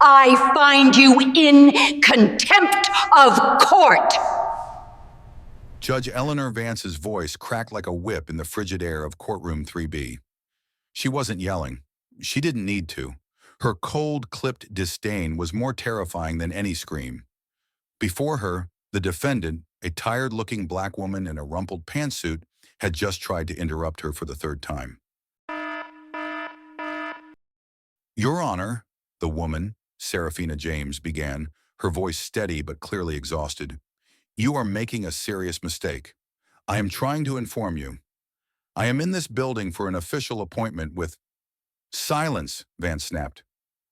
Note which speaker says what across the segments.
Speaker 1: I find you in contempt of court.
Speaker 2: Judge Eleanor Vance's voice cracked like a whip in the frigid air of Courtroom 3B. She wasn't yelling. She didn't need to. Her cold, clipped disdain was more terrifying than any scream. Before her, the defendant, a tired-looking black woman in a rumpled pantsuit, had just tried to interrupt her for the third time. "Your Honor," the woman, Seraphina James, began, her voice steady but clearly exhausted. "You are making a serious mistake. I am trying to inform you. I am in this building for an official appointment with—" "Silence," Vance snapped.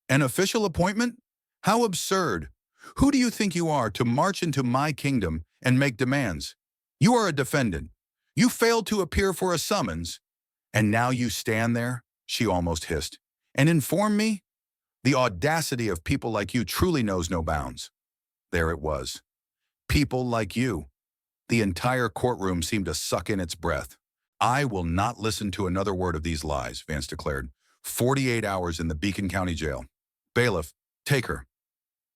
Speaker 2: "An official appointment? How absurd! Who do you think you are to march into my kingdom and make demands? You are a defendant. You failed to appear for a summons. And now you stand there," she almost hissed, "and inform me? The audacity of people like you truly knows no bounds." There it was. People like you. The entire courtroom seemed to suck in its breath. "I will not listen to another word of these lies," Vance declared. 48 hours in the Beacon County Jail. "Bailiff, take her."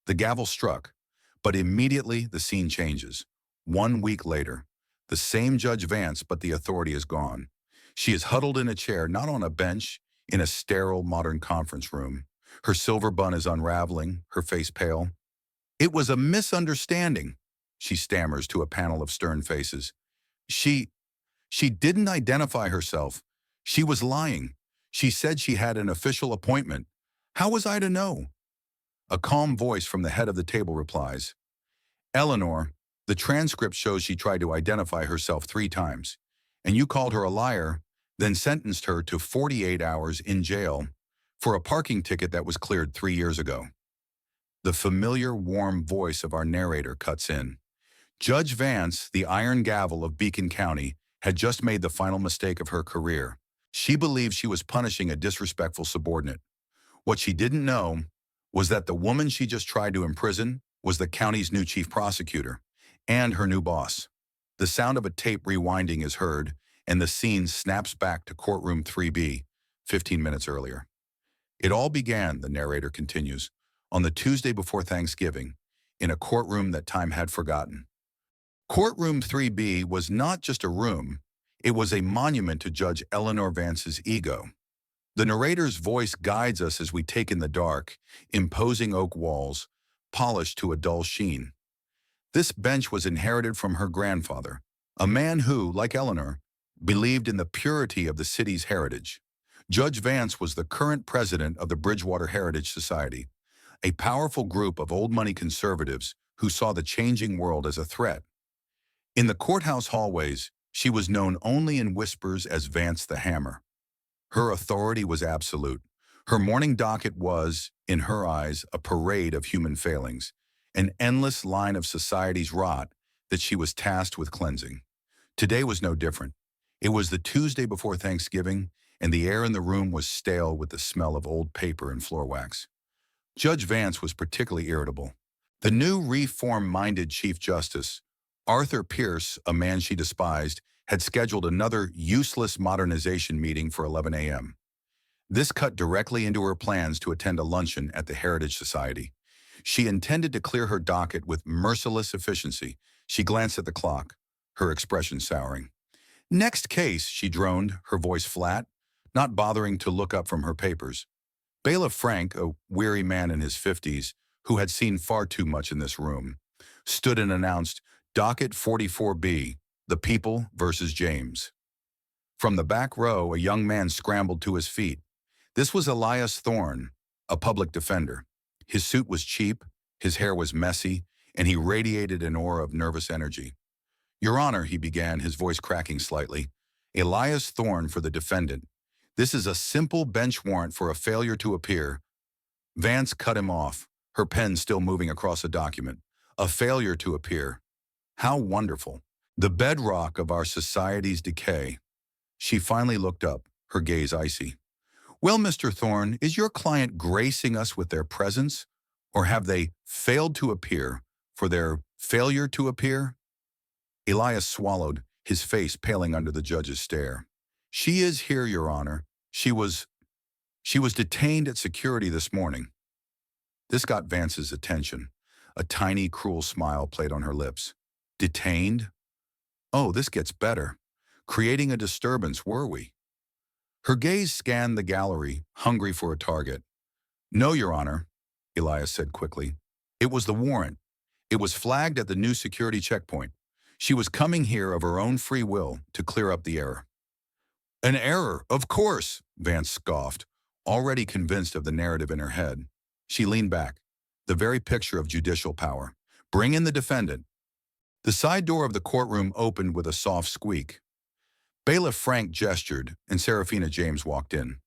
Speaker 2: The gavel struck, but immediately the scene changes. 1 week later, the same Judge Vance, but the authority is gone. She is huddled in a chair, not on a bench, in a sterile modern conference room. Her silver bun is unraveling, her face pale. "It was a misunderstanding," she stammers to a panel of stern faces. She didn't identify herself. She was lying. She said she had an official appointment. How was I to know?" A calm voice from the head of the table replies, "Eleanor, the transcript shows she tried to identify herself 3 times, and you called her a liar, then sentenced her to 48 hours in jail for a parking ticket that was cleared 3 years ago." The familiar, warm voice of our narrator cuts in. Judge Vance, the iron gavel of Beacon County, had just made the final mistake of her career. She believed she was punishing a disrespectful subordinate. What she didn't know was that the woman she just tried to imprison was the county's new chief prosecutor and her new boss. The sound of a tape rewinding is heard, and the scene snaps back to Courtroom 3B, 15 minutes earlier. "It all began," the narrator continues, "on the Tuesday before Thanksgiving, in a courtroom that time had forgotten. Courtroom 3B was not just a room, it was a monument to Judge Eleanor Vance's ego. The narrator's voice guides us as we take in the dark, imposing oak walls, polished to a dull sheen. This bench was inherited from her grandfather, a man who, like Eleanor, believed in the purity of the city's heritage. Judge Vance was the current president of the Bridgewater Heritage Society, a powerful group of old-money conservatives who saw the changing world as a threat. In the courthouse hallways, she was known only in whispers as Vance the Hammer. Her authority was absolute. Her morning docket was, in her eyes, a parade of human failings, an endless line of society's rot that she was tasked with cleansing. Today was no different. It was the Tuesday before Thanksgiving, and the air in the room was stale with the smell of old paper and floor wax. Judge Vance was particularly irritable. The new reform-minded Chief Justice, Arthur Pierce, a man she despised, had scheduled another useless modernization meeting for 11 a.m. This cut directly into her plans to attend a luncheon at the Heritage Society. She intended to clear her docket with merciless efficiency. She glanced at the clock, her expression souring. "Next case," she droned, her voice flat, not bothering to look up from her papers. Bailiff Frank, a weary man in his 50s, who had seen far too much in this room, stood and announced, "Docket 44B, the People versus James." From the back row, a young man scrambled to his feet. This was Elias Thorne, a public defender. His suit was cheap, his hair was messy, and he radiated an aura of nervous energy. "Your Honor," he began, his voice cracking slightly, "Elias Thorne for the defendant. This is a simple bench warrant for a failure to appear." Vance cut him off, her pen still moving across a document. A failure to appear. How wonderful. The bedrock of our society's decay. She finally looked up, her gaze icy. "Well, Mr. Thorne, is your client gracing us with their presence, or have they failed to appear for their failure to appear?" Elias swallowed, his face paling under the judge's stare. "She is here, Your Honor. She was detained at security this morning." This got Vance's attention. A tiny, cruel smile played on her lips. Detained? Oh, this gets better. Creating a disturbance, were we? Her gaze scanned the gallery, hungry for a target. No, Your Honor, Elias said quickly. It was the warrant. It was flagged at the new security checkpoint. She was coming here of her own free will to clear up the error. An error, of course, Vance scoffed, already convinced of the narrative in her head. She leaned back, the very picture of judicial power. Bring in the defendant. The side door of the courtroom opened with a soft squeak. Bailiff Frank gestured, and Seraphina James walked in.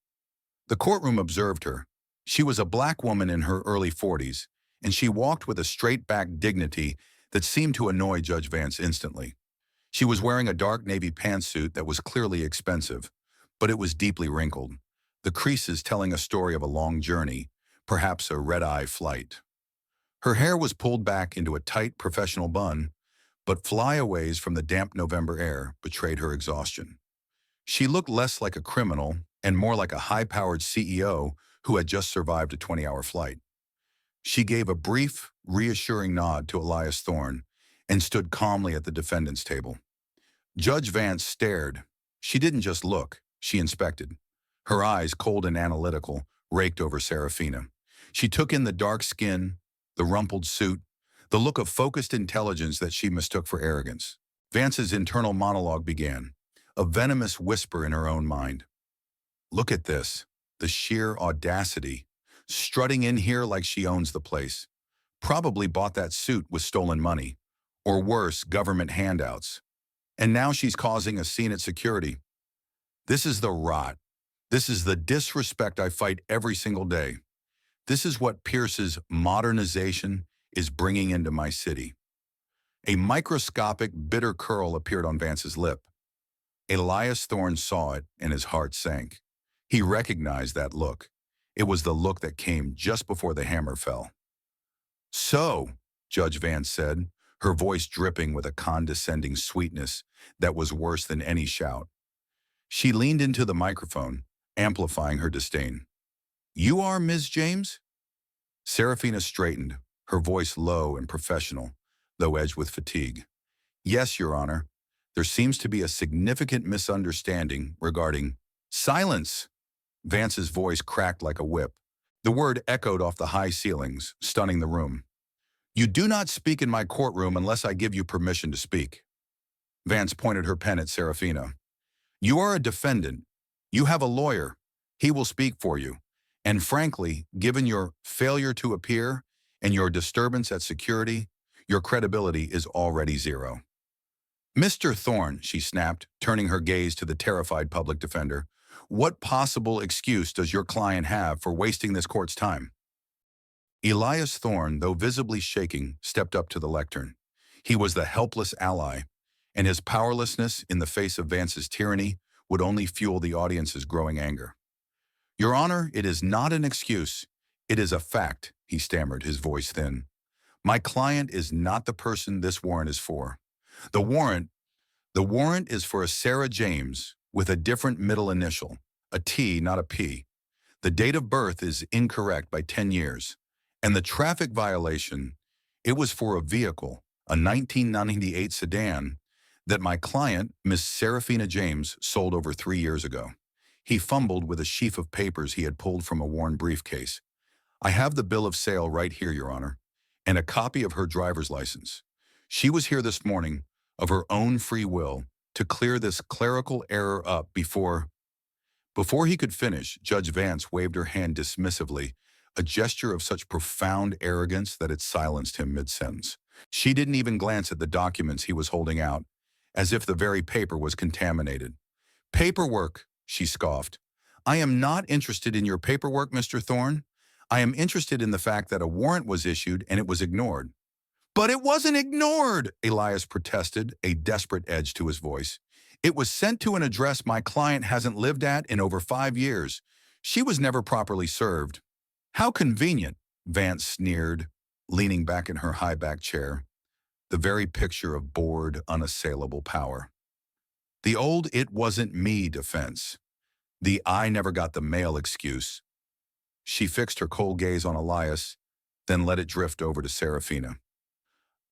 Speaker 2: The courtroom observed her. She was a black woman in her early 40s, and she walked with a straight-back dignity that seemed to annoy Judge Vance instantly. She was wearing a dark navy pantsuit that was clearly expensive, but it was deeply wrinkled, the creases telling a story of a long journey, perhaps a red-eye flight. Her hair was pulled back into a tight professional bun, but flyaways from the damp November air betrayed her exhaustion. She looked less like a criminal and more like a high-powered CEO who had just survived a 20-hour flight. She gave a brief, reassuring nod to Elias Thorne and stood calmly at the defendant's table. Judge Vance stared. She didn't just look, she inspected. Her eyes, cold and analytical, raked over Seraphina. She took in the dark skin, the rumpled suit, the look of focused intelligence that she mistook for arrogance. Vance's internal monologue began, a venomous whisper in her own mind. Look at this, the sheer audacity, strutting in here like she owns the place. Probably bought that suit with stolen money, or worse, government handouts. And now she's causing a scene at security. This is the rot. This is the disrespect I fight every single day. This is what Pierce's modernization is bringing into my city. A microscopic, bitter curl appeared on Vance's lip. Elias Thorne saw it, and his heart sank. He recognized that look. It was the look that came just before the hammer fell. So, Judge Vance said, her voice dripping with a condescending sweetness that was worse than any shout. She leaned into the microphone, amplifying her disdain. You are Ms. James? Seraphina straightened, her voice low and professional, though edged with fatigue. Yes, Your Honor. There seems to be a significant misunderstanding regarding silence. Vance's voice cracked like a whip. The word echoed off the high ceilings, stunning the room. You do not speak in my courtroom unless I give you permission to speak. Vance pointed her pen at Seraphina. You are a defendant. You have a lawyer. He will speak for you. And frankly, given your failure to appear and your disturbance at security, your credibility is already zero. Mr. Thorne, she snapped, turning her gaze to the terrified public defender, what possible excuse does your client have for wasting this court's time? Elias Thorne, though visibly shaking, stepped up to the lectern. He was the helpless ally, and his powerlessness in the face of Vance's tyranny would only fuel the audience's growing anger. Your Honor, it is not an excuse. It is a fact, he stammered, his voice thin. My client is not the person this warrant is for. The warrant is for a Sarah James with a different middle initial, a T, not a P. The date of birth is incorrect by 10 years. And the traffic violation, it was for a vehicle, a 1998 sedan, that my client, Miss Seraphina James, sold over 3 years ago. He fumbled with a sheaf of papers he had pulled from a worn briefcase. I have the bill of sale right here, Your Honor, and a copy of her driver's license. She was here this morning, of her own free will, to clear this clerical error up before he could finish. Judge Vance waved her hand dismissively, a gesture of such profound arrogance that it silenced him mid-sentence. She didn't even glance at the documents he was holding out, as if the very paper was contaminated. Paperwork, she scoffed. I am not interested in your paperwork, Mr. Thorne. I am interested in the fact that a warrant was issued and it was ignored. But it wasn't ignored, Elias protested, a desperate edge to his voice. It was sent to an address my client hasn't lived at in over 5 years. She was never properly served. How convenient, Vance sneered, leaning back in her high-back chair, the very picture of bored, unassailable power. The old "it wasn't me" defense. The "I never got the mail" excuse. She fixed her cold gaze on Elias, then let it drift over to Seraphina.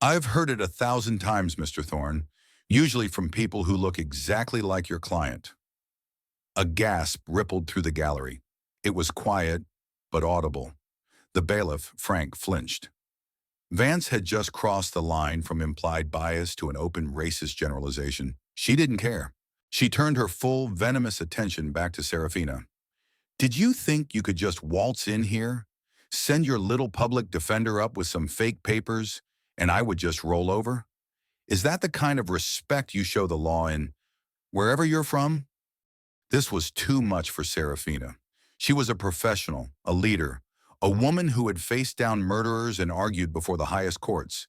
Speaker 2: I've heard it 1,000 times, Mr. Thorne, usually from people who look exactly like your client. A gasp rippled through the gallery. It was quiet, but audible. The bailiff, Frank, flinched. Vance had just crossed the line from implied bias to an open racist generalization. She didn't care. She turned her full, venomous attention back to Seraphina. Did you think you could just waltz in here, send your little public defender up with some fake papers, and I would just roll over? Is that the kind of respect you show the law in wherever you're from? This was too much for Seraphina. She was a professional, a leader, a woman who had faced down murderers and argued before the highest courts.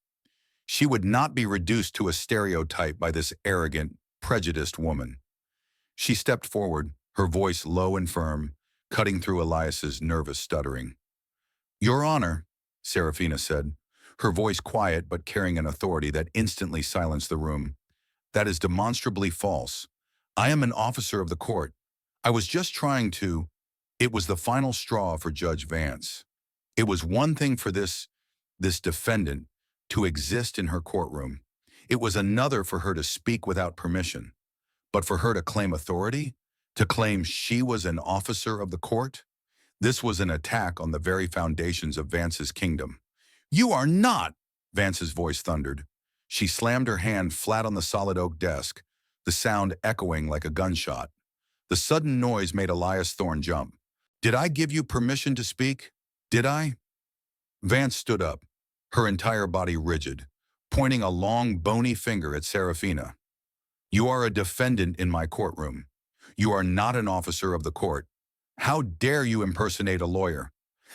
Speaker 2: She would not be reduced to a stereotype by this arrogant, prejudiced woman. She stepped forward, her voice low and firm, cutting through Elias's nervous stuttering. "Your Honor," Seraphina said, her voice quiet but carrying an authority that instantly silenced the room. "That is demonstrably false. I am an officer of the court. I was just trying to—" It was the final straw for Judge Vance. It was one thing for this defendant to exist in her courtroom. It was another for her to speak without permission. But for her to claim authority, to claim she was an officer of the court, this was an attack on the very foundations of Vance's kingdom. "You are not!" Vance's voice thundered. She slammed her hand flat on the solid oak desk, the sound echoing like a gunshot. The sudden noise made Elias Thorne jump. "Did I give you permission to speak? Did I?" Vance stood up, her entire body rigid, pointing a long, bony finger at Seraphina. "You are a defendant in my courtroom. You are not an officer of the court. How dare you impersonate a lawyer?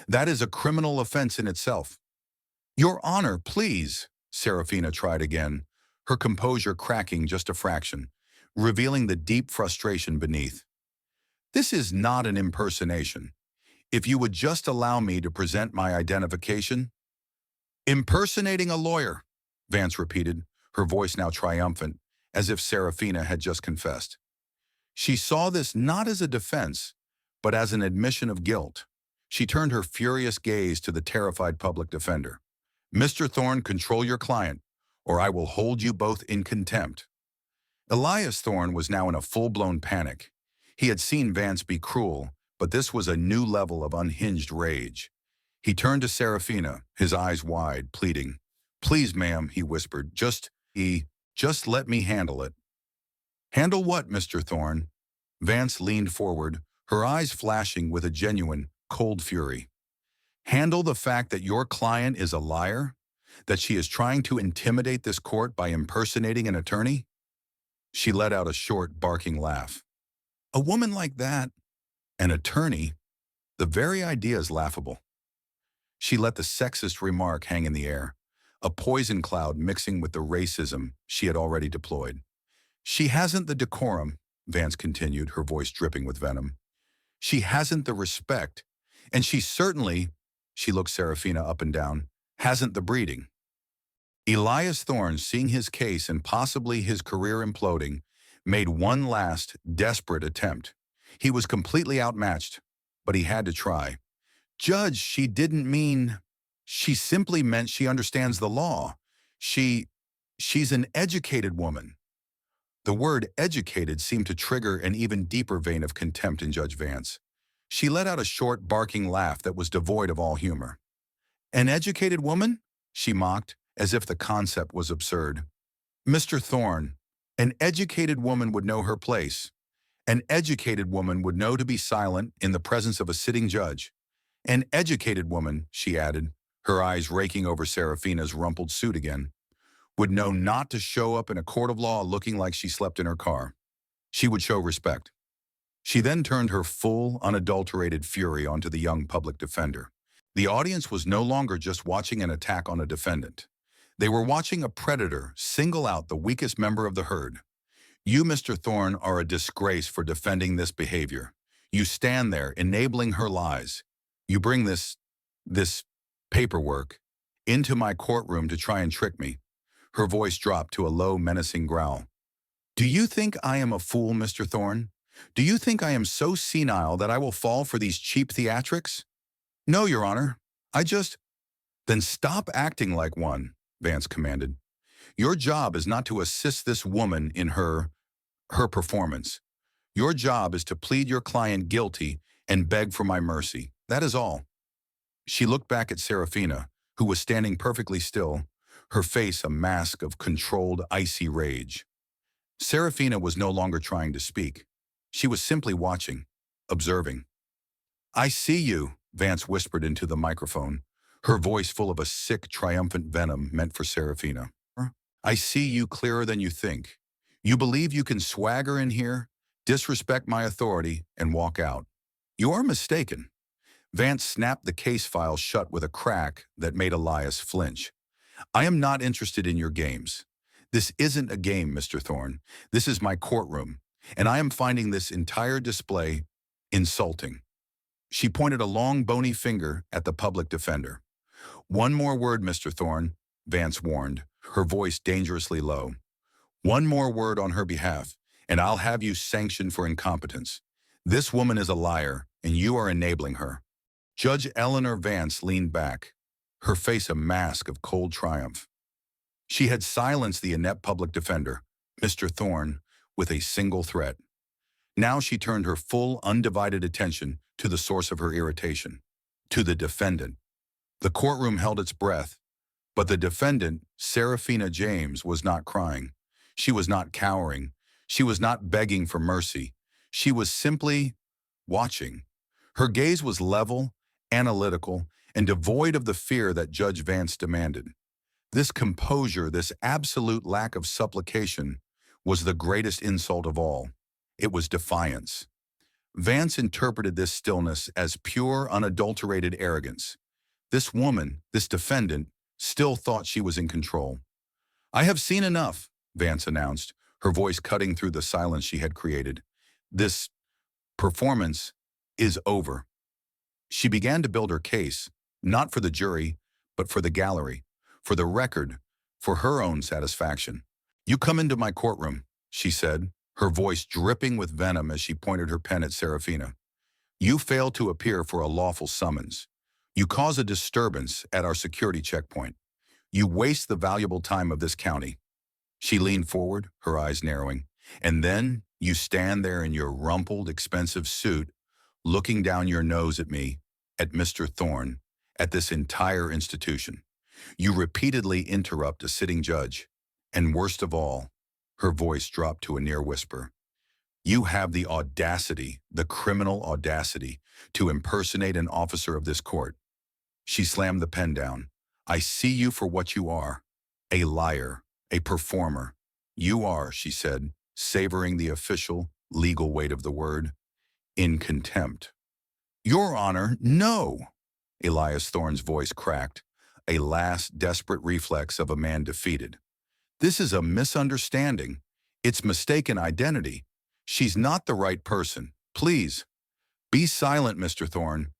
Speaker 2: That is a criminal offense in itself." "Your Honor, please," Seraphina tried again, her composure cracking just a fraction, revealing the deep frustration beneath. "This is not an impersonation. If you would just allow me to present my identification—" "Impersonating a lawyer," Vance repeated, her voice now triumphant, as if Seraphina had just confessed. She saw this not as a defense, but as an admission of guilt. She turned her furious gaze to the terrified public defender. "Mr. Thorne, control your client, or I will hold you both in contempt." Elias Thorne was now in a full-blown panic. He had seen Vance be cruel, but this was a new level of unhinged rage. He turned to Seraphina, his eyes wide, pleading. "Please, ma'am," he whispered, just let me handle it." "Handle what, Mr. Thorne?" Vance leaned forward, her eyes flashing with a genuine, cold fury. "Handle the fact that your client is a liar? That she is trying to intimidate this court by impersonating an attorney?" She let out a short, barking laugh. "A woman like that? An attorney? The very idea is laughable." She let the sexist remark hang in the air, a poison cloud mixing with the racism she had already deployed. "She hasn't the decorum," Vance continued, her voice dripping with venom. "She hasn't the respect, and she certainly," she looked Seraphina up and down, "hasn't the breeding." Elias Thorne, seeing his case and possibly his career imploding, made one last, desperate attempt. He was completely outmatched, but he had to try. "Judge, she didn't mean... She simply meant she understands the law. She's an educated woman." The word educated seemed to trigger an even deeper vein of contempt in Judge Vance. She let out a short, barking laugh that was devoid of all humor. "An educated woman?" she mocked, as if the concept was absurd. "Mr. Thorne, an educated woman would know her place. An educated woman would know to be silent in the presence of a sitting judge. An educated woman," she added, her eyes raking over Seraphina's rumpled suit again, "would know not to show up in a court of law looking like she slept in her car. She would show respect." She then turned her full, unadulterated fury onto the young public defender. The audience was no longer just watching an attack on a defendant. They were watching a predator single out the weakest member of the herd. "You, Mr. Thorne, are a disgrace for defending this behavior. You stand there, enabling her lies. You bring this paperwork into my courtroom to try and trick me." Her voice dropped to a low, menacing growl. "Do you think I am a fool, Mr. Thorne? Do you think I am so senile that I will fall for these cheap theatrics? No, Your Honor. I just..." Then stop acting like one, Vance commanded. Your job is not to assist this woman in her performance. Your job is to plead your client guilty and beg for my mercy. That is all. She looked back at Seraphina, who was standing perfectly still, her face a mask of controlled, icy rage. Seraphina was no longer trying to speak. She was simply watching, observing. I see you, Vance whispered into the microphone, her voice full of a sick, triumphant venom meant for Seraphina. I see you clearer than you think. You believe you can swagger in here, disrespect my authority, and walk out. You are mistaken. Vance snapped the case file shut with a crack that made Elias flinch. I am not interested in your games. This isn't a game, Mr. Thorne. This is my courtroom, and I am finding this entire display insulting. She pointed a long, bony finger at the public defender. One more word, Mr. Thorne, Vance warned, her voice dangerously low. One more word on her behalf, and I'll have you sanctioned for incompetence. This woman is a liar, and you are enabling her. Judge Eleanor Vance leaned back, her face a mask of cold triumph. She had silenced the inept public defender, Mr. Thorne, with a single threat. Now she turned her full, undivided attention to the source of her irritation, to the defendant. The courtroom held its breath, but the defendant, Seraphina James, was not crying. She was not cowering. She was not begging for mercy. She was simply watching. Her gaze was level, analytical, and devoid of the fear that Judge Vance demanded. This composure, this absolute lack of supplication, was the greatest insult of all. It was defiance. Vance interpreted this stillness as pure, unadulterated arrogance. This woman, this defendant, still thought she was in control. I have seen enough, Vance announced, her voice cutting through the silence she had created. This performance is over. She began to build her case, not for the jury, but for the gallery, for the record, for her own satisfaction. You come into my courtroom, she said, her voice dripping with venom as she pointed her pen at Seraphina. You fail to appear for a lawful summons. You cause a disturbance at our security checkpoint. You waste the valuable time of this county. She leaned forward, her eyes narrowing, and then you stand there in your rumpled, expensive suit, looking down your nose at me, at Mr. Thorne, at this entire institution. You repeatedly interrupt a sitting judge, and worst of all, her voice dropped to a near whisper, you have the audacity, the criminal audacity, to impersonate an officer of this court. She slammed the pen down. I see you for what you are, a liar, a performer. You are, she said, savoring the official, legal weight of the word, in contempt. Your Honor, no! Elias Thorne's voice cracked, a last desperate reflex of a man defeated. This is a misunderstanding. It's mistaken identity. She's not the right person. Please, be silent, Mr. Thorne.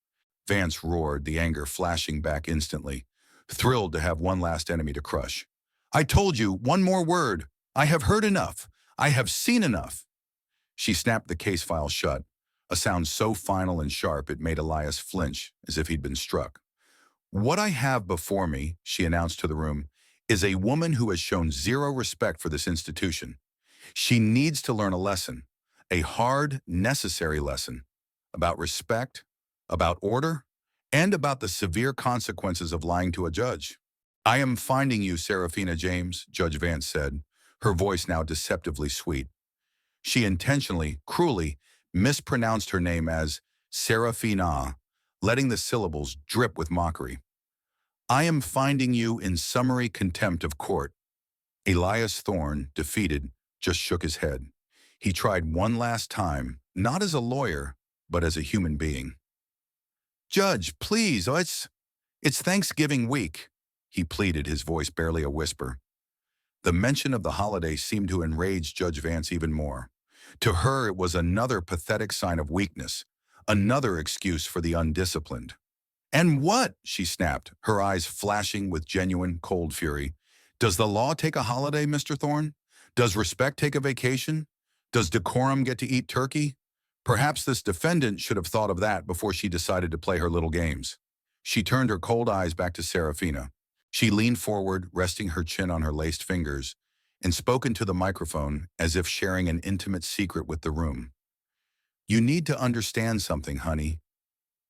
Speaker 2: Vance roared, the anger flashing back instantly, thrilled to have one last enemy to crush. I told you, one more word. I have heard enough. I have seen enough. She snapped the case file shut, a sound so final and sharp it made Elias flinch as if he'd been struck. What I have before me, she announced to the room, is a woman who has shown zero respect for this institution. She needs to learn a lesson, a hard, necessary lesson, about respect, about order, and about the severe consequences of lying to a judge. I am finding you, Seraphina James, Judge Vance said, her voice now deceptively sweet. She intentionally, cruelly, mispronounced her name as Seraphina, letting the syllables drip with mockery. I am finding you in summary contempt of court. Elias Thorne, defeated, just shook his head. He tried one last time, not as a lawyer, but as a human being. Judge, please, it's Thanksgiving week, he pleaded, his voice barely a whisper. The mention of the holiday seemed to enrage Judge Vance even more. To her, it was another pathetic sign of weakness, another excuse for the undisciplined. And what? She snapped, her eyes flashing with genuine, cold fury. Does the law take a holiday, Mr. Thorne? Does respect take a vacation? Does decorum get to eat turkey? Perhaps this defendant should have thought of that before she decided to play her little games. She turned her cold eyes back to Seraphina. She leaned forward, resting her chin on her laced fingers, and spoke into the microphone as if sharing an intimate secret with the room. You need to understand something, honey.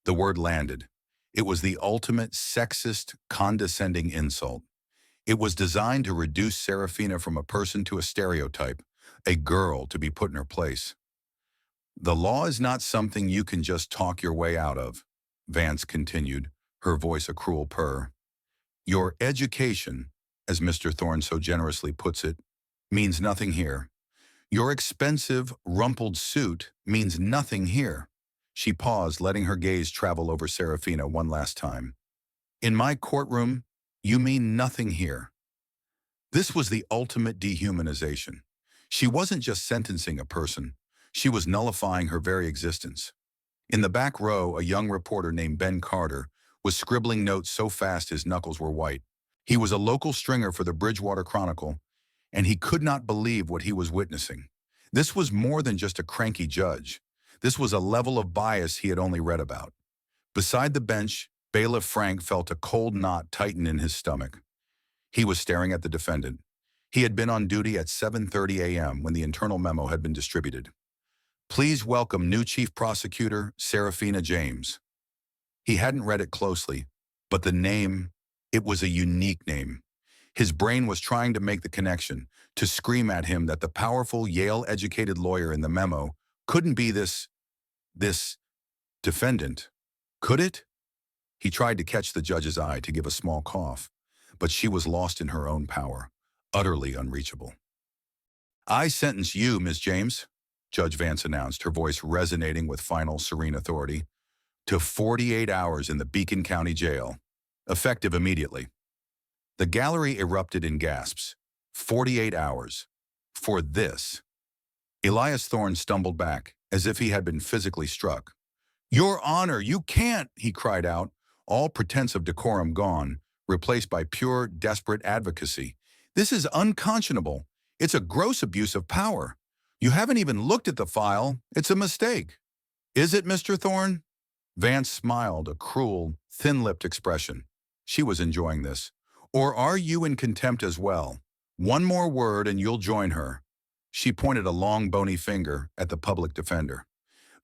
Speaker 2: The word landed. It was the ultimate sexist, condescending insult. It was designed to reduce Seraphina from a person to a stereotype, a girl to be put in her place. The law is not something you can just talk your way out of, Vance continued, her voice a cruel purr. Your education, as Mr. Thorne so generously puts it, means nothing here. Your expensive, rumpled suit means nothing here. She paused, letting her gaze travel over Seraphina one last time. In my courtroom, you mean nothing here. This was the ultimate dehumanization. She wasn't just sentencing a person. She was nullifying her very existence. In the back row, a young reporter named Ben Carter was scribbling notes so fast his knuckles were white. He was a local stringer for the Bridgewater Chronicle, and he could not believe what he was witnessing. This was more than just a cranky judge. This was a level of bias he had only read about. Beside the bench, Bailiff Frank felt a cold knot tighten in his stomach. He was staring at the defendant. He had been on duty at 7:30 a.m. when the internal memo had been distributed. Please welcome new Chief Prosecutor, Seraphina James. He hadn't read it closely, but the name, it was a unique name. His brain was trying to make the connection, to scream at him that the powerful Yale-educated lawyer in the memo couldn't be this defendant. Could it? He tried to catch the judge's eye to give a small cough, but she was lost in her own power, utterly unreachable. I sentence you, Miss James, Judge Vance announced, her voice resonating with final, serene authority, to 48 hours in the Beacon County Jail, effective immediately. The gallery erupted in gasps. 48 hours. For this. Elias Thorne stumbled back, as if he had been physically struck. Your Honor, you can't, he cried out, all pretense of decorum gone, replaced by pure, desperate advocacy. This is unconscionable. It's a gross abuse of power. You haven't even looked at the file. It's a mistake. Is it, Mr. Thorne? Vance smiled, a cruel, thin-lipped expression. She was enjoying this. Or are you in contempt as well? One more word and you'll join her. She pointed a long, bony finger at the public defender.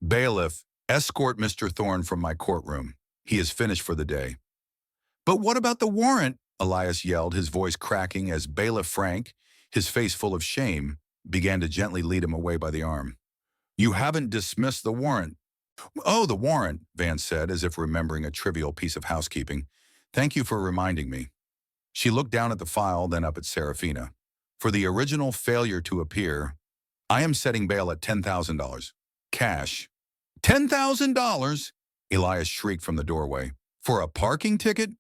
Speaker 2: Bailiff, escort Mr. Thorne from my courtroom. He is finished for the day. But what about the warrant? Elias yelled, his voice cracking as Bailiff Frank, his face full of shame, began to gently lead him away by the arm. You haven't dismissed the warrant. Oh, the warrant, Vance said, as if remembering a trivial piece of housekeeping. Thank you for reminding me. She looked down at the file, then up at Seraphina. For the original failure to appear, I am setting bail at $10,000. Cash. $10,000? Elias shrieked from the doorway. For a parking ticket?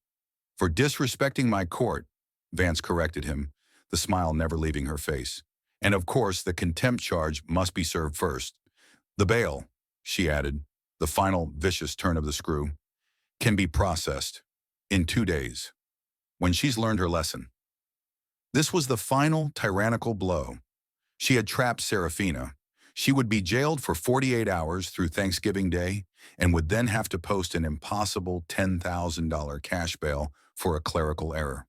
Speaker 2: For disrespecting my court, Vance corrected him, the smile never leaving her face. And of course, the contempt charge must be served first. The bail, she added, the final vicious turn of the screw, can be processed in 2 days, when she's learned her lesson. This was the final tyrannical blow. She had trapped Seraphina. She would be jailed for 48 hours through Thanksgiving Day and would then have to post an impossible $10,000 cash bail for a clerical error.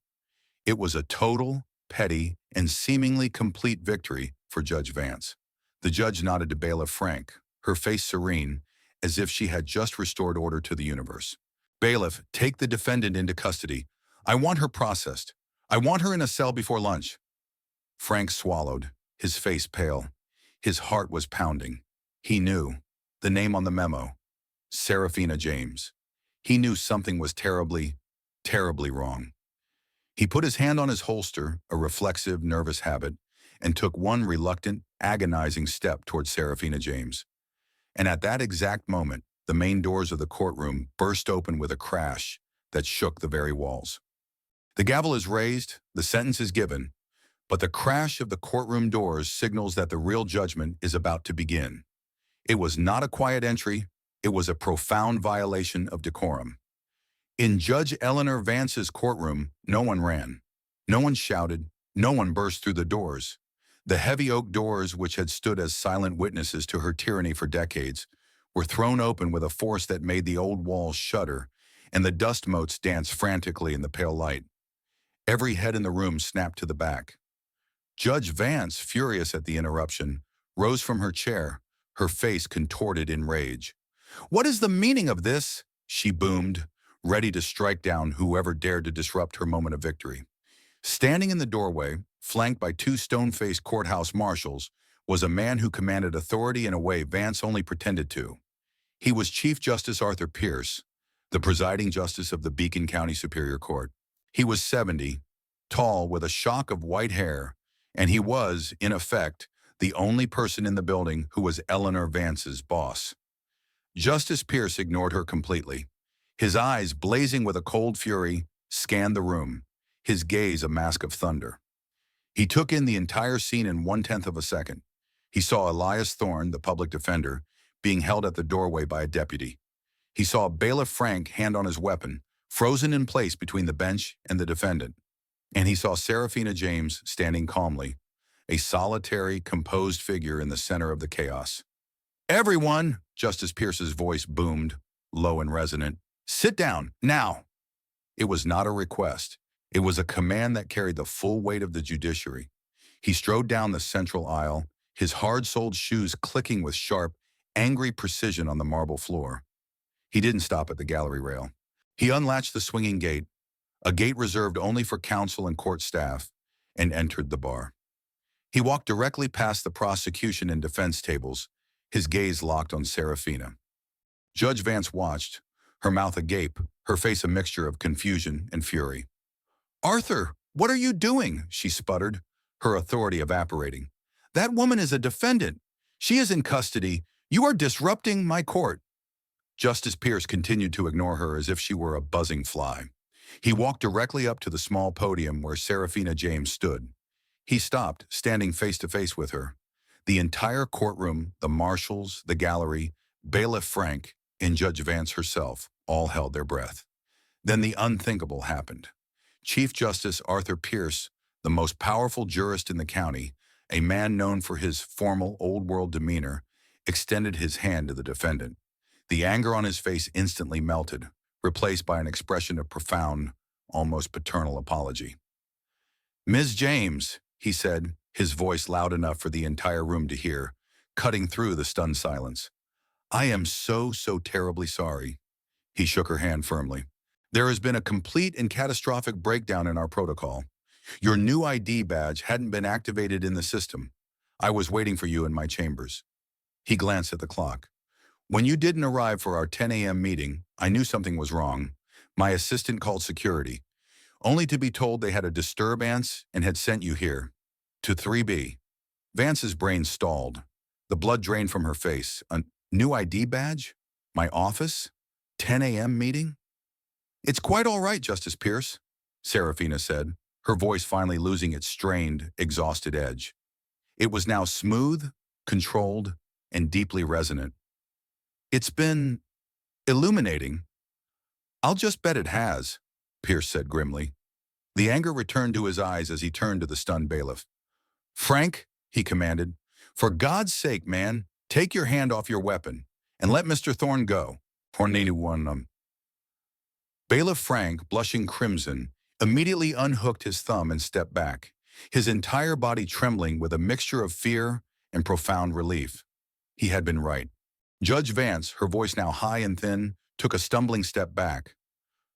Speaker 2: It was a total, petty, and seemingly complete victory for Judge Vance. The judge nodded to Bailiff Frank, her face serene, as if she had just restored order to the universe. Bailiff, take the defendant into custody. I want her processed. I want her in a cell before lunch. Frank swallowed, his face pale. His heart was pounding. He knew. The name on the memo. Seraphina James. He knew something was terribly, terribly wrong. He put his hand on his holster, a reflexive, nervous habit, and took one reluctant, agonizing step towards Seraphina James. And at that exact moment, the main doors of the courtroom burst open with a crash that shook the very walls. The gavel is raised, the sentence is given, but the crash of the courtroom doors signals that the real judgment is about to begin. It was not a quiet entry, it was a profound violation of decorum. In Judge Eleanor Vance's courtroom, no one ran. No one shouted, no one burst through the doors. The heavy oak doors, which had stood as silent witnesses to her tyranny for decades, were thrown open with a force that made the old walls shudder and the dust motes danced frantically in the pale light. Every head in the room snapped to the back. Judge Vance, furious at the interruption, rose from her chair, her face contorted in rage. "What is the meaning of this?" she boomed, ready to strike down whoever dared to disrupt her moment of victory. Standing in the doorway, flanked by two stone-faced courthouse marshals, was a man who commanded authority in a way Vance only pretended to. He was Chief Justice Arthur Pierce, the presiding justice of the Beacon County Superior Court. He was 70, tall with a shock of white hair, and he was, in effect, the only person in the building who was Eleanor Vance's boss. Justice Pierce ignored her completely. His eyes, blazing with a cold fury, scanned the room, his gaze a mask of thunder. He took in the entire scene in 1/10 of a second. He saw Elias Thorne, the public defender, being held at the doorway by a deputy. He saw Bailiff Frank hand on his weapon, frozen in place between the bench and the defendant. And he saw Seraphina James standing calmly, a solitary, composed figure in the center of the chaos. "Everyone," Justice Pierce's voice boomed, low and resonant, "sit down, now." It was not a request. It was a command that carried the full weight of the judiciary. He strode down the central aisle, his hard-soled shoes clicking with sharp, angry precision on the marble floor. He didn't stop at the gallery rail. He unlatched the swinging gate, a gate reserved only for counsel and court staff, and entered the bar. He walked directly past the prosecution and defense tables, his gaze locked on Seraphina. Judge Vance watched, her mouth agape, her face a mixture of confusion and fury. "Arthur, what are you doing?" she sputtered, her authority evaporating. "That woman is a defendant. She is in custody. You are disrupting my court." Justice Pierce continued to ignore her as if she were a buzzing fly. He walked directly up to the small podium where Seraphina James stood. He stopped, standing face to face with her. The entire courtroom, the marshals, the gallery, Bailiff Frank, and Judge Vance herself all held their breath. Then the unthinkable happened. Chief Justice Arthur Pierce, the most powerful jurist in the county, a man known for his formal old-world demeanor, extended his hand to the defendant. The anger on his face instantly melted, replaced by an expression of profound, almost paternal apology. "Ms. James," he said, his voice loud enough for the entire room to hear, cutting through the stunned silence. "I am so terribly sorry." He shook her hand firmly. "There has been a complete and catastrophic breakdown in our protocol. Your new ID badge hadn't been activated in the system. I was waiting for you in my chambers." He glanced at the clock. "When you didn't arrive for our 10 a.m. meeting, I knew something was wrong. My assistant called security, only to be told they had a disturbance and had sent you here, to 3B. Vance's brain stalled. The blood drained from her face. "A new ID badge? My office? 10 a.m. meeting?" "It's quite all right, Justice Pierce," Seraphina said, her voice finally losing its strained, exhausted edge. It was now smooth, controlled, and deeply resonant. "It's been illuminating." "I'll just bet it has," Pierce said grimly. The anger returned to his eyes as he turned to the stunned bailiff. "Frank," he commanded, "for God's sake, man, take your hand off your weapon and let Mr. Thorne go." Bailiff Frank, blushing crimson, immediately unhooked his thumb and stepped back, his entire body trembling with a mixture of fear and profound relief. He had been right. Judge Vance, her voice now high and thin, took a stumbling step back.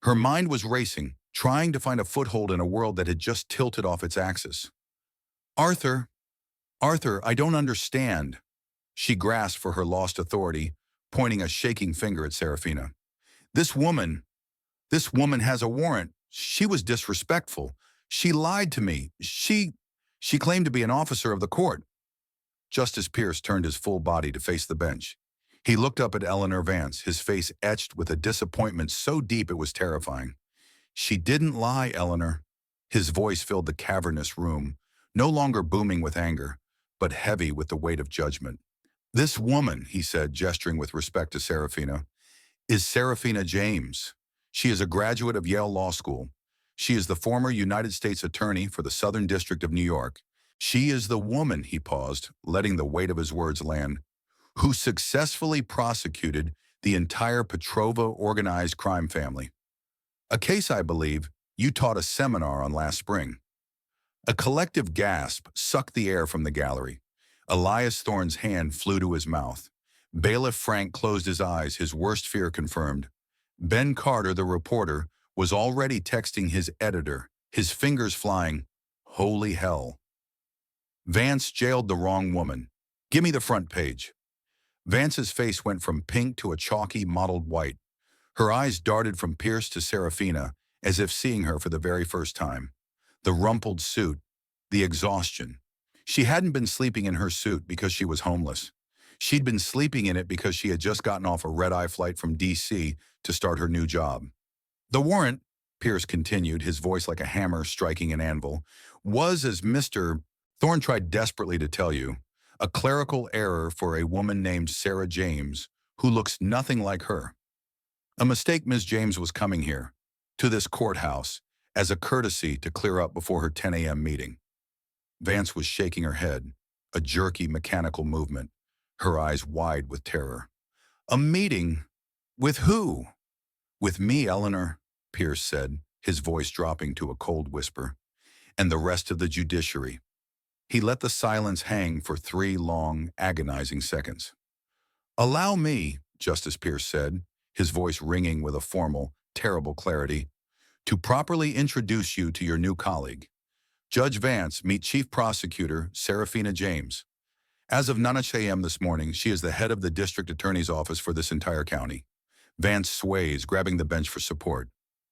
Speaker 2: Her mind was racing, trying to find a foothold in a world that had just tilted off its axis. Arthur, I don't understand." She grasped for her lost authority, pointing a shaking finger at Seraphina. This woman has a warrant. She was disrespectful. She lied to me. She claimed to be an officer of the court." Justice Pierce turned his full body to face the bench. He looked up at Eleanor Vance, his face etched with a disappointment so deep it was terrifying. "She didn't lie, Eleanor." His voice filled the cavernous room, no longer booming with anger, but heavy with the weight of judgment. "This woman," he said, gesturing with respect to Seraphina, "is Seraphina James. She is a graduate of Yale Law School. She is the former United States Attorney for the Southern District of New York. She is the woman," he paused, letting the weight of his words land, "who successfully prosecuted the entire Petrova organized crime family. A case I believe you taught a seminar on last spring. A collective gasp sucked the air from the gallery. Elias Thorne's hand flew to his mouth. Bailiff Frank closed his eyes, his worst fear confirmed. Ben Carter, the reporter, was already texting his editor, his fingers flying. Holy hell. Vance jailed the wrong woman. Give me the front page. Vance's face went from pink to a chalky mottled white. Her eyes darted from Pierce to Seraphina, as if seeing her for the very first time. The rumpled suit, the exhaustion. She hadn't been sleeping in her suit because she was homeless. She'd been sleeping in it because she had just gotten off a red-eye flight from D.C. to start her new job. The warrant, Pierce continued, his voice like a hammer striking an anvil, was, as Mr. Thorne tried desperately to tell you, a clerical error for a woman named Sarah James, who looks nothing like her. A mistake. Ms. James was coming here, to this courthouse, as a courtesy to clear up before her 10 a.m. meeting. Vance was shaking her head, a jerky mechanical movement, her eyes wide with terror. A meeting? With who? With me, Eleanor, Pierce said, his voice dropping to a cold whisper, and the rest of the judiciary. He let the silence hang for 3 long, agonizing seconds. Allow me, Justice Pierce said, his voice ringing with a formal, terrible clarity, to properly introduce you to your new colleague. Judge Vance, meet Chief Prosecutor Seraphina James. As of 9 a.m. this morning, she is the head of the District Attorney's Office for this entire county. Vance sways, grabbing the bench for support.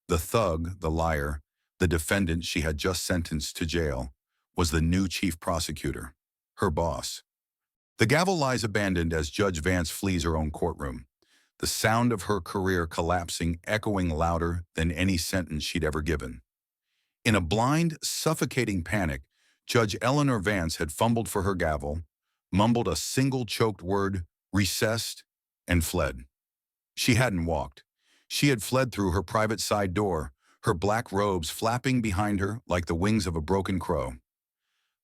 Speaker 2: The thug, the liar, the defendant she had just sentenced to jail, was the new Chief Prosecutor, her boss. The gavel lies abandoned as Judge Vance flees her own courtroom, the sound of her career collapsing, echoing louder than any sentence she'd ever given. In a blind, suffocating panic, Judge Eleanor Vance had fumbled for her gavel, mumbled a single choked word, recessed, and fled. She hadn't walked. She had fled through her private side door, her black robes flapping behind her like the wings of a broken crow.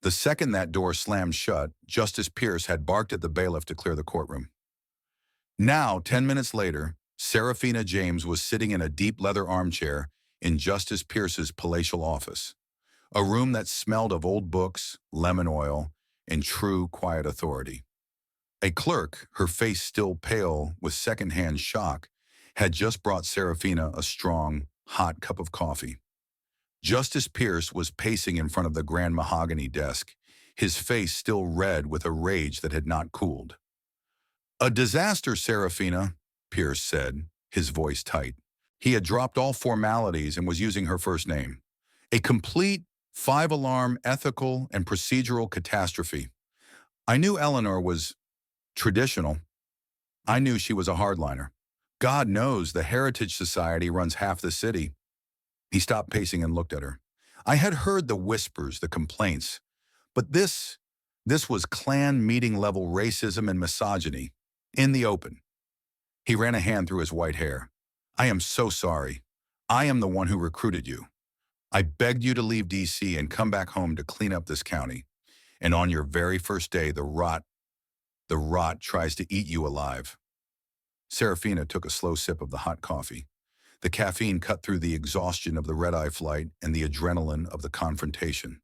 Speaker 2: The second that door slammed shut, Justice Pierce had barked at the bailiff to clear the courtroom. Now, 10 minutes later, Seraphina James was sitting in a deep leather armchair in Justice Pierce's palatial office, a room that smelled of old books, lemon oil, and true quiet authority. A clerk, her face still pale with secondhand shock, had just brought Seraphina a strong, hot cup of coffee. Justice Pierce was pacing in front of the grand mahogany desk, his face still red with a rage that had not cooled. A disaster, Seraphina, Pierce said, his voice tight. He had dropped all formalities and was using her first name. A complete, 5-alarm ethical and procedural catastrophe. I knew Eleanor was traditional. I knew she was a hardliner. God knows the Heritage Society runs half the city. He stopped pacing and looked at her. I had heard the whispers, the complaints, but this was Klan meeting-level racism and misogyny, in the open. He ran a hand through his white hair. I am so sorry. I am the one who recruited you. I begged you to leave D.C. and come back home to clean up this county. And on your very first day, the rot tries to eat you alive. Seraphina took a slow sip of the hot coffee. The caffeine cut through the exhaustion of the red-eye flight and the adrenaline of the confrontation.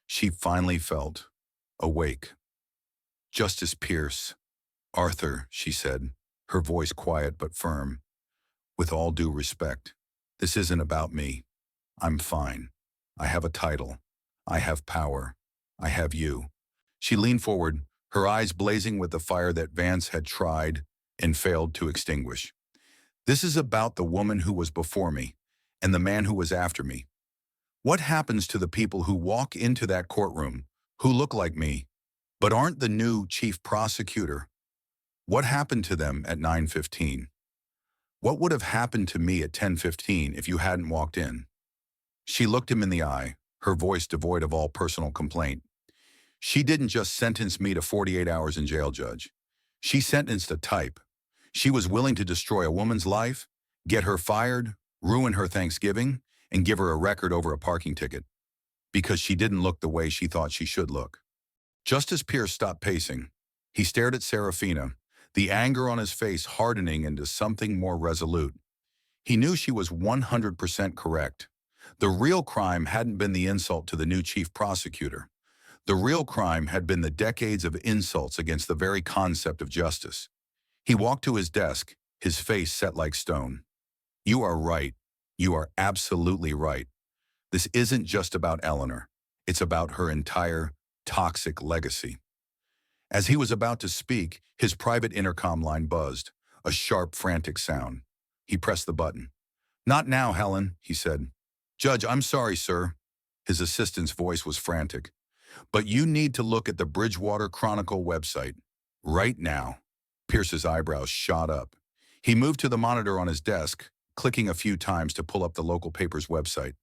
Speaker 2: She finally felt awake. Justice Pierce. Arthur, she said, her voice quiet but firm. With all due respect, this isn't about me. I'm fine. I have a title. I have power. I have you. She leaned forward, her eyes blazing with the fire that Vance had tried and failed to extinguish. This is about the woman who was before me and the man who was after me. What happens to the people who walk into that courtroom, who look like me, but aren't the new chief prosecutor? What happened to them at 9:15? What would have happened to me at 10:15 if you hadn't walked in? She looked him in the eye, her voice devoid of all personal complaint. She didn't just sentence me to 48 hours in jail, Judge. She sentenced a type. She was willing to destroy a woman's life, get her fired, ruin her Thanksgiving, and give her a record over a parking ticket, because she didn't look the way she thought she should look. Justice Pierce stopped pacing. He stared at Seraphina, the anger on his face hardening into something more resolute. He knew she was 100% correct. The real crime hadn't been the insult to the new chief prosecutor. The real crime had been the decades of insults against the very concept of justice. He walked to his desk, his face set like stone. You are right. You are absolutely right. This isn't just about Eleanor. It's about her entire toxic legacy. As he was about to speak, his private intercom line buzzed, a sharp, frantic sound. He pressed the button. "Not now, Helen," he said. "Judge, I'm sorry, sir." His assistant's voice was frantic. "But you need to look at the Bridgewater Chronicle website. Right now." Pierce's eyebrows shot up. He moved to the monitor on his desk, clicking a few times to pull up the local paper's website.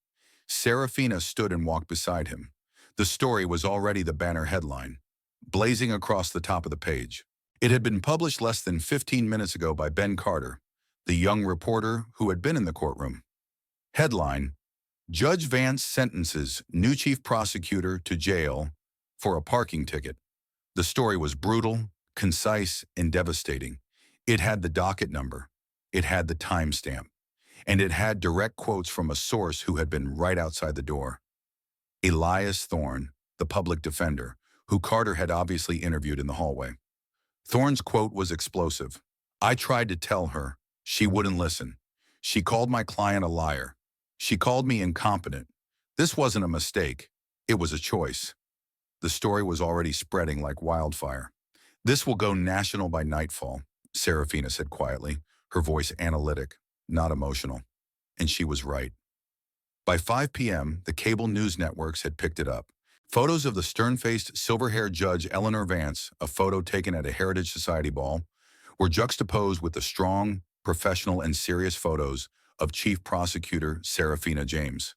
Speaker 2: Seraphina stood and walked beside him. The story was already the banner headline, blazing across the top of the page. It had been published less than 15 minutes ago by Ben Carter, the young reporter who had been in the courtroom. Headline: Judge Vance sentences new chief prosecutor to jail for a parking ticket. The story was brutal, concise, and devastating. It had the docket number. It had the timestamp. And it had direct quotes from a source who had been right outside the door. Elias Thorne, the public defender, who Carter had obviously interviewed in the hallway. Thorne's quote was explosive. "I tried to tell her. She wouldn't listen. She called my client a liar. She called me incompetent. This wasn't a mistake. It was a choice." The story was already spreading like wildfire. "This will go national by nightfall," Seraphina said quietly, her voice analytic, not emotional. And she was right. By 5 p.m., the cable news networks had picked it up. Photos of the stern-faced, silver-haired judge Eleanor Vance, a photo taken at a Heritage Society ball, were juxtaposed with the strong, professional, and serious photos of Chief Prosecutor Seraphina James.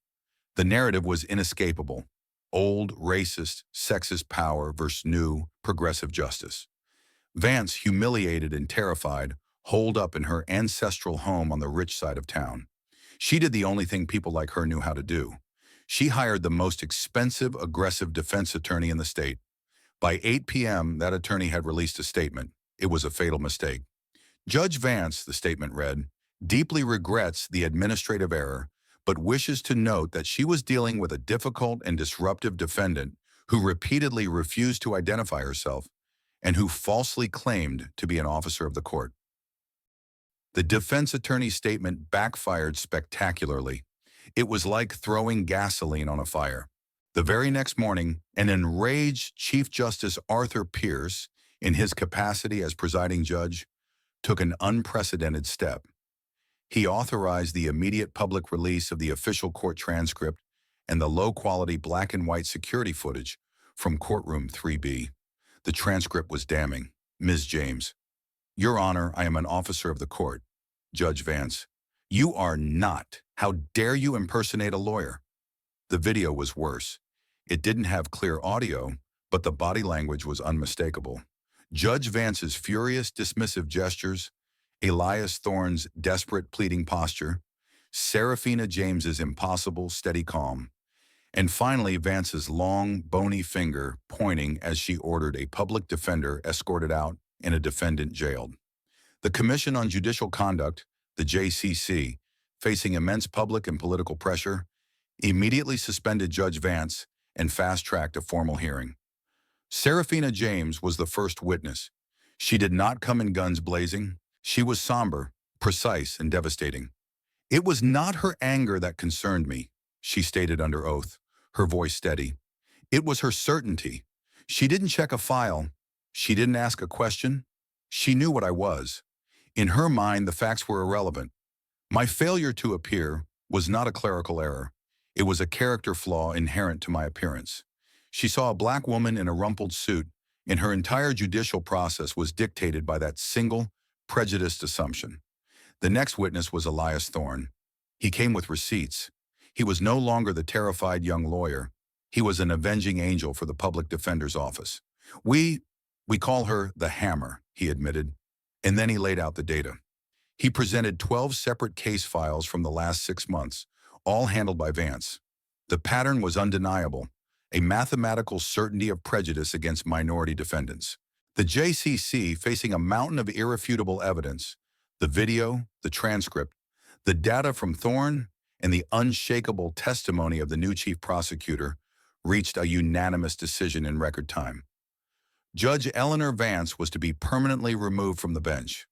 Speaker 2: The narrative was inescapable: old, racist, sexist power versus new, progressive justice. Vance, humiliated and terrified, holed up in her ancestral home on the rich side of town. She did the only thing people like her knew how to do. She hired the most expensive, aggressive defense attorney in the state. By 8 p.m., that attorney had released a statement. It was a fatal mistake. Judge Vance, the statement read, deeply regrets the administrative error, but wishes to note that she was dealing with a difficult and disruptive defendant who repeatedly refused to identify herself and who falsely claimed to be an officer of the court. The defense attorney's statement backfired spectacularly. It was like throwing gasoline on a fire. The very next morning, an enraged Chief Justice Arthur Pierce, in his capacity as presiding judge, took an unprecedented step. He authorized the immediate public release of the official court transcript and the low-quality black and white security footage from Courtroom 3B. The transcript was damning. "Ms. James, Your Honor, I am an officer of the court." "Judge Vance, you are not. How dare you impersonate a lawyer?" The video was worse. It didn't have clear audio, but the body language was unmistakable. Judge Vance's furious, dismissive gestures, Elias Thorne's desperate, pleading posture, Seraphina James's impossible, steady calm, and finally Vance's long, bony finger pointing as she ordered a public defender escorted out and a defendant jailed. The Commission on Judicial Conduct, the JCC, facing immense public and political pressure, immediately suspended Judge Vance and fast-tracked a formal hearing. Seraphina James was the first witness. She did not come in guns blazing. She was somber, precise, and devastating. "It was not her anger that concerned me," she stated under oath, her voice steady. "It was her certainty. She didn't check a file. She didn't ask a question. She knew what I was. In her mind, the facts were irrelevant. My failure to appear was not a clerical error. It was a character flaw inherent to my appearance. She saw a black woman in a rumpled suit, and her entire judicial process was dictated by that single, prejudiced assumption." The next witness was Elias Thorne. He came with receipts. He was no longer the terrified young lawyer. He was an avenging angel for the public defender's office. We call her the Hammer," he admitted, and then he laid out the data. He presented 12 separate case files from the last 6 months, all handled by Vance. The pattern was undeniable, a mathematical certainty of prejudice against minority defendants. The JCC, facing a mountain of irrefutable evidence, the video, the transcript, The data from Thorne and the unshakable testimony of the new chief prosecutor reached a unanimous decision in record time. Judge Eleanor Vance was to be permanently removed from the bench.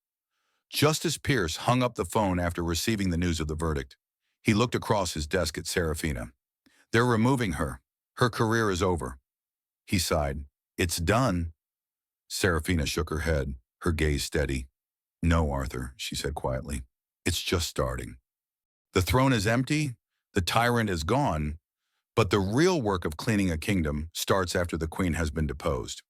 Speaker 2: Justice Pierce hung up the phone after receiving the news of the verdict. He looked across his desk at Seraphina. They're removing her. Her career is over. He sighed. It's done. Seraphina shook her head, her gaze steady. No, Arthur, she said quietly. It's just starting. The throne is empty, the tyrant is gone, but the real work of cleaning a kingdom starts after the queen has been deposed.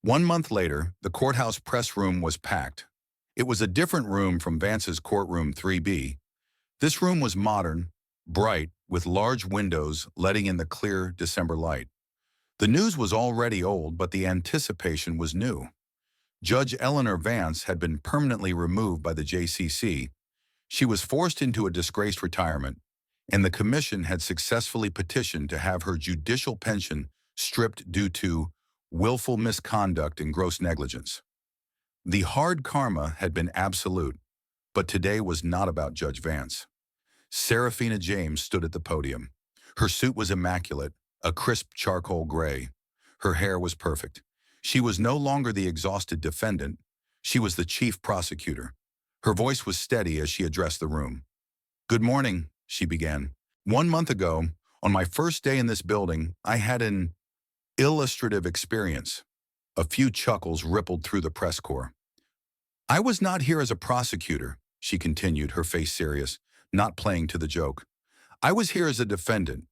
Speaker 2: 1 month later, the courthouse press room was packed. It was a different room from Vance's courtroom 3B. This room was modern, bright, with large windows letting in the clear December light. The news was already old, but the anticipation was new. Judge Eleanor Vance had been permanently removed by the JCC. She was forced into a disgraced retirement, and the commission had successfully petitioned to have her judicial pension stripped due to willful misconduct and gross negligence. The hard karma had been absolute, but today was not about Judge Vance. Seraphina James stood at the podium. Her suit was immaculate, a crisp charcoal gray. Her hair was perfect. She was no longer the exhausted defendant. She was the chief prosecutor. Her voice was steady as she addressed the room. Good morning, she began. 1 month ago, on my first day in this building, I had an illustrative experience. A few chuckles rippled through the press corps. I was not here as a prosecutor, she continued, her face serious, not playing to the joke. I was here as a defendant,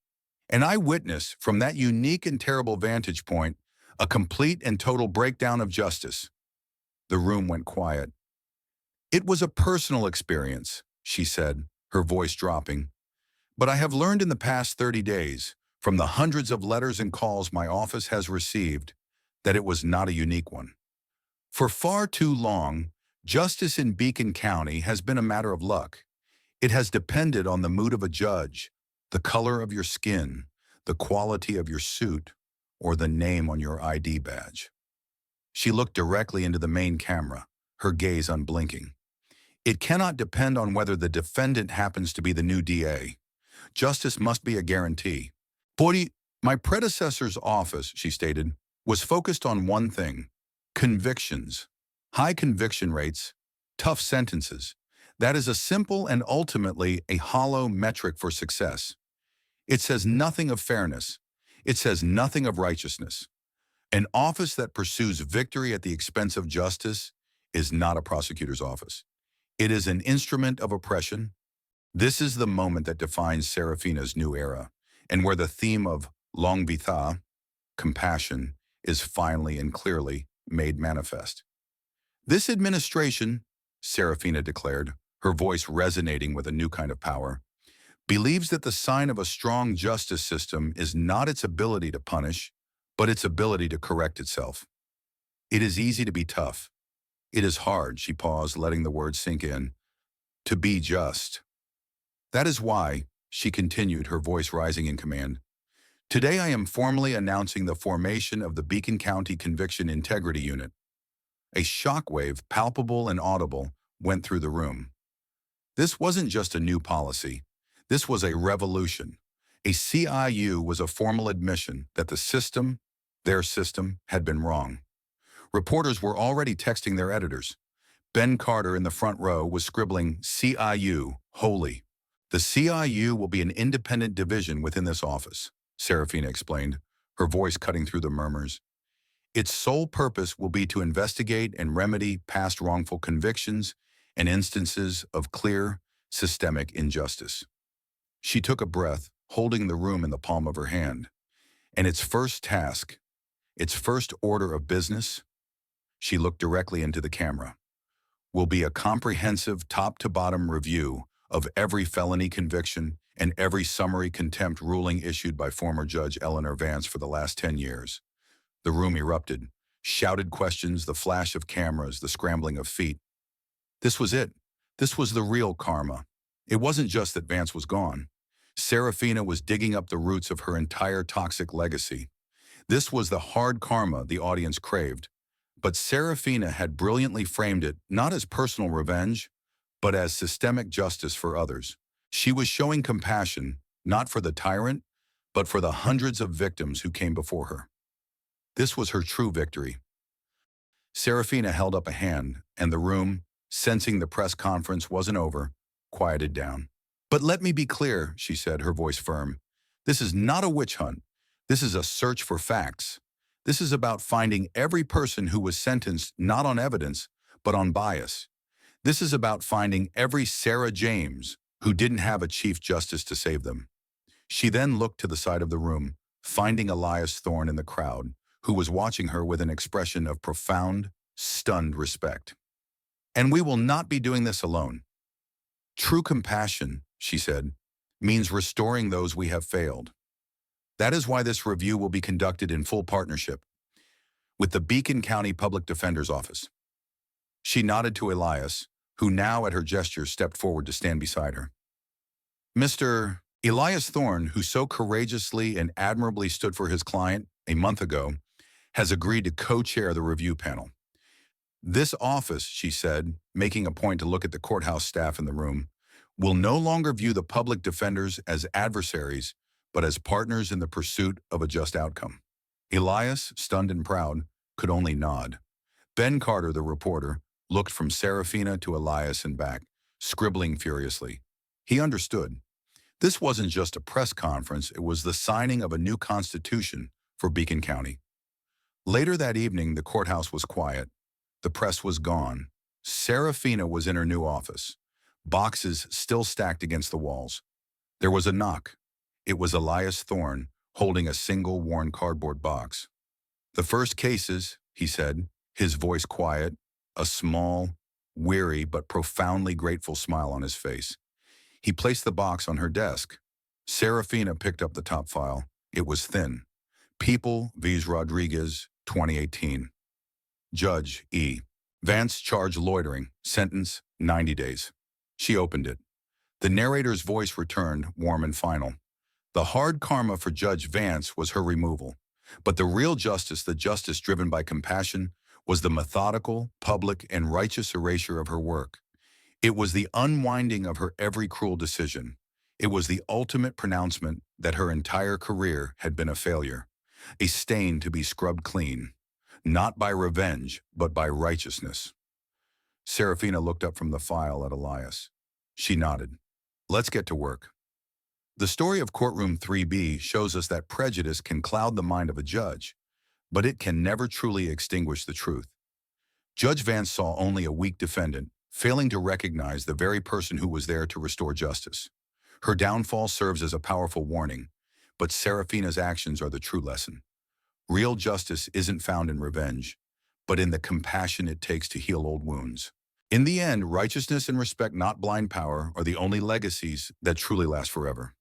Speaker 2: an eyewitness from that unique and terrible vantage point, a complete and total breakdown of justice. The room went quiet. It was a personal experience, she said, her voice dropping. But I have learned in the past 30 days, from the hundreds of letters and calls my office has received, that it was not a unique one. For far too long, justice in Beacon County has been a matter of luck. It has depended on the mood of a judge, the color of your skin, the quality of your suit, or the name on your ID badge. She looked directly into the main camera, her gaze unblinking. It cannot depend on whether the defendant happens to be the new DA. Justice must be a guarantee. My predecessor's office, she stated, was focused on one thing: convictions. High conviction rates, tough sentences. That is a simple and ultimately a hollow metric for success. It says nothing of fairness. It says nothing of righteousness. An office that pursues victory at the expense of justice is not a prosecutor's office. It is an instrument of oppression. This is the moment that defines Seraphina's new era, and where the theme of longue vita, compassion, is finally and clearly made manifest. This administration, Seraphina declared, her voice resonating with a new kind of power, believes that the sign of a strong justice system is not its ability to punish, but its ability to correct itself. It is easy to be tough. It is hard, she paused, letting the words sink in, to be just. That is why, she continued, her voice rising in command, today I am formally announcing the formation of the Beacon County Conviction Integrity Unit. A shockwave, palpable and audible, went through the room. This wasn't just a new policy. This was a revolution. A CIU was a formal admission that the system, their system, had been wrong. Reporters were already texting their editors. Ben Carter in the front row was scribbling, CIU, holy. The CIU will be an independent division within this office, Seraphina explained, her voice cutting through the murmurs. Its sole purpose will be to investigate and remedy past wrongful convictions and instances of clear, systemic injustice. She took a breath, holding the room in the palm of her hand. And its first task, its first order of business, she looked directly into the camera, will be a comprehensive top-to-bottom review of every felony conviction and every summary contempt ruling issued by former Judge Eleanor Vance for the last 10 years. The room erupted. Shouted questions, the flash of cameras, the scrambling of feet. This was it. This was the real karma. It wasn't just that Vance was gone. Seraphina was digging up the roots of her entire toxic legacy. This was the hard karma the audience craved. But Seraphina had brilliantly framed it not as personal revenge, but as systemic justice for others. She was showing compassion, not for the tyrant, but for the hundreds of victims who came before her. This was her true victory. Seraphina held up a hand, and the room, sensing the press conference wasn't over, quieted down. "But let me be clear," she said, her voice firm. "This is not a witch hunt. This is a search for facts. This is about finding every person who was sentenced not on evidence, but on bias. This is about finding every Sarah James who didn't have a Chief Justice to save them." She then looked to the side of the room, finding Elias Thorne in the crowd, who was watching her with an expression of profound, stunned respect. "And we will not be doing this alone. True compassion," she said, "means restoring those we have failed. That is why this review will be conducted in full partnership with the Beacon County Public Defender's Office." She nodded to Elias, who now at her gesture stepped forward to stand beside her. "Mr. Elias Thorne, who so courageously and admirably stood for his client a month ago, has agreed to co-chair the review panel. This office," she said, making a point to look at the courthouse staff in the room, "will no longer view the public defenders as adversaries, but as partners in the pursuit of a just outcome." Elias, stunned and proud, could only nod. Ben Carter, the reporter, looked from Seraphina to Elias and back, scribbling furiously. He understood. This wasn't just a press conference, it was the signing of a new constitution for Beacon County. Later that evening, the courthouse was quiet. The press was gone. Seraphina was in her new office, boxes still stacked against the walls. There was a knock. It was Elias Thorne, holding a single worn cardboard box. "The first cases," he said, his voice quiet, a small, weary but profoundly grateful smile on his face. He placed the box on her desk. Seraphina picked up the top file. It was thin. People vs. Rodriguez, 2018. Judge E. Vance charged loitering. Sentence, 90 days. She opened it. The narrator's voice returned, warm and final. The hard karma for Judge Vance was her removal. But the real justice, the justice driven by compassion, was the methodical, public, and righteous erasure of her work. It was the unwinding of her every cruel decision. It was the ultimate pronouncement that her entire career had been a failure, a stain to be scrubbed clean, not by revenge, but by righteousness. Seraphina looked up from the file at Elias. She nodded. "Let's get to work." The story of Courtroom 3B shows us that prejudice can cloud the mind of a judge, but it can never truly extinguish the truth. Judge Vance saw only a weak defendant, failing to recognize the very person who was there to restore justice. Her downfall serves as a powerful warning, but Seraphina's actions are the true lesson. Real justice isn't found in revenge, but in the compassion it takes to heal old wounds. In the end, righteousness and respect, not blind power, are the only legacies that truly last forever.